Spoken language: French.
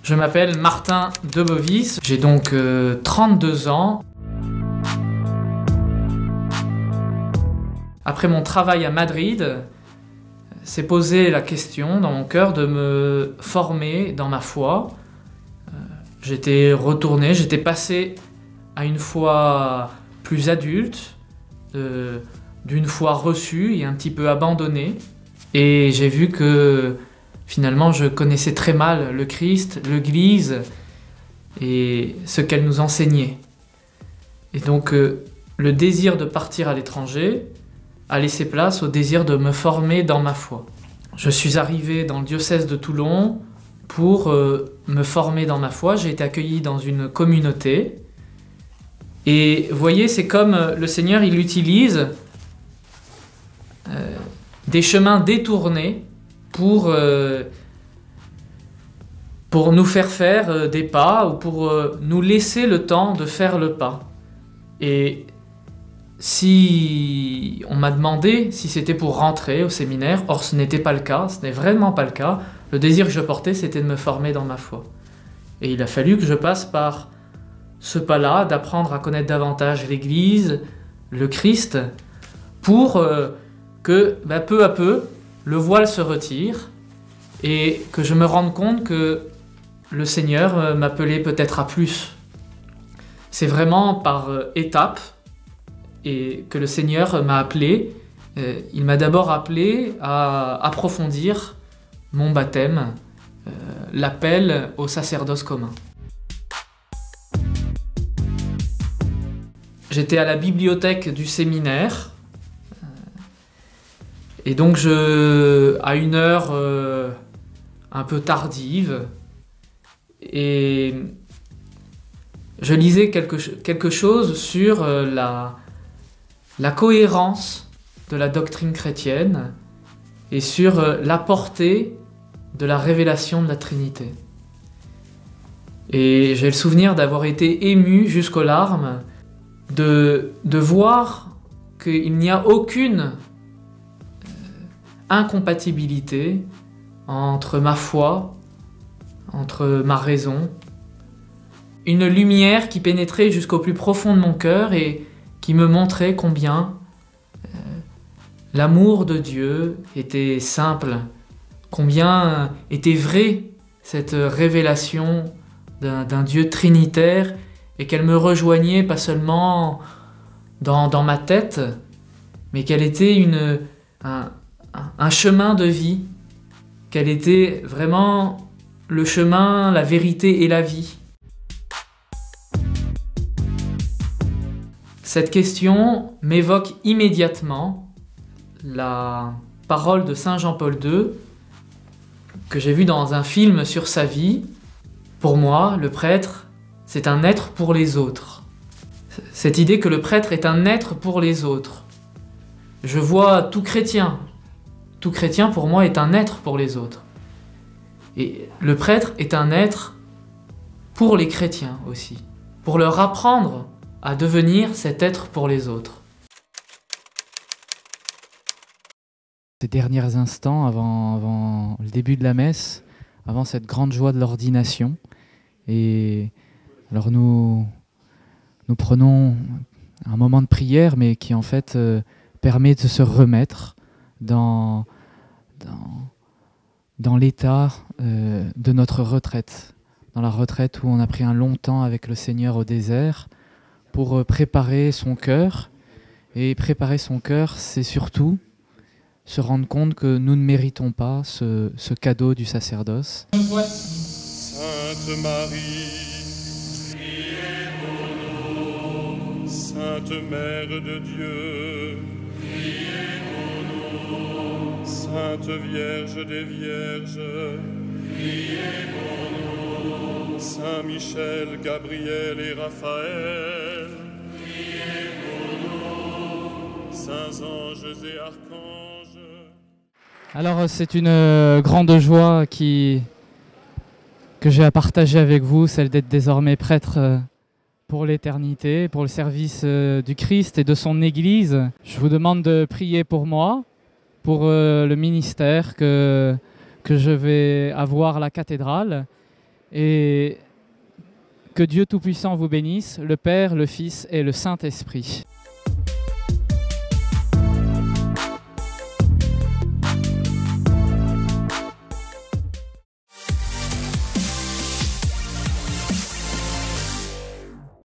Je m'appelle Martin Debovis, j'ai donc 32 ans. Après mon travail à Madrid, s'est posé la question dans mon cœur de me former dans ma foi. J'étais retourné, j'étais passé à une foi plus adulte, d'une foi reçue et un petit peu abandonnée. Et j'ai vu que finalement je connaissais très mal le Christ, l'Église et ce qu'elle nous enseignait. Et donc le désir de partir à l'étranger a laissé place au désir de me former dans ma foi. Je suis arrivé dans le diocèse de Toulon pour me former dans ma foi. J'ai été accueilli dans une communauté. Et vous voyez, c'est comme le Seigneur, il utilise des chemins détournés pour nous faire des pas ou pour nous laisser le temps de faire le pas. Et si on m'a demandé si c'était pour rentrer au séminaire, or ce n'était pas le cas, ce n'est vraiment pas le cas. Le désir que je portais, c'était de me former dans ma foi. Et il a fallu que je passe par ce pas-là, d'apprendre à connaître davantage l'Église, le Christ, pour que peu à peu, le voile se retire et que je me rende compte que le Seigneur m'appelait peut-être à plus. C'est vraiment par étapes et que le Seigneur m'a appelé. Il m'a d'abord appelé à approfondir mon baptême, l'appel au sacerdoce commun. J'étais à la bibliothèque du séminaire et donc à une heure un peu tardive, et je lisais quelque chose sur la cohérence de la doctrine chrétienne et sur la portée de la révélation de la Trinité. Et j'ai le souvenir d'avoir été ému jusqu'aux larmes de voir qu'il n'y a aucune incompatibilité entre ma foi, entre ma raison. Une lumière qui pénétrait jusqu'au plus profond de mon cœur et qui me montrait combien l'amour de Dieu était simple, combien était vraie cette révélation d'un Dieu trinitaire et qu'elle me rejoignait pas seulement dans ma tête, mais qu'elle était un chemin de vie, qu'elle était vraiment le chemin, la vérité et la vie. Cette question m'évoque immédiatement la parole de Saint Jean-Paul II que j'ai vue dans un film sur sa vie. Pour moi, le prêtre, c'est un être pour les autres. Cette idée que le prêtre est un être pour les autres. Je vois tout chrétien pour moi est un être pour les autres. Et le prêtre est un être pour les chrétiens aussi, pour leur apprendre à devenir cet être pour les autres. Ces derniers instants avant le début de la messe, avant cette grande joie de l'ordination, et alors nous prenons un moment de prière, mais qui en fait permet de se remettre dans l'état de notre retraite, dans la retraite où on a pris un long temps avec le Seigneur au désert pour préparer son cœur. Et préparer son cœur, c'est surtout se rendre compte que nous ne méritons pas ce cadeau du sacerdoce. Sainte Marie, priez pour nous. Sainte Mère de Dieu, priez pour nous. Sainte Vierge des Vierges, priez pour nous. Saint Michel, Gabriel et Raphaël, priez pour nous. Saints anges et archanges. Alors c'est une grande joie que j'ai à partager avec vous, celle d'être désormais prêtre pour l'éternité, pour le service du Christ et de son Église. Je vous demande de prier pour moi, pour le ministère que je vais avoir à la cathédrale, Et que Dieu Tout-Puissant vous bénisse, le Père, le Fils et le Saint-Esprit.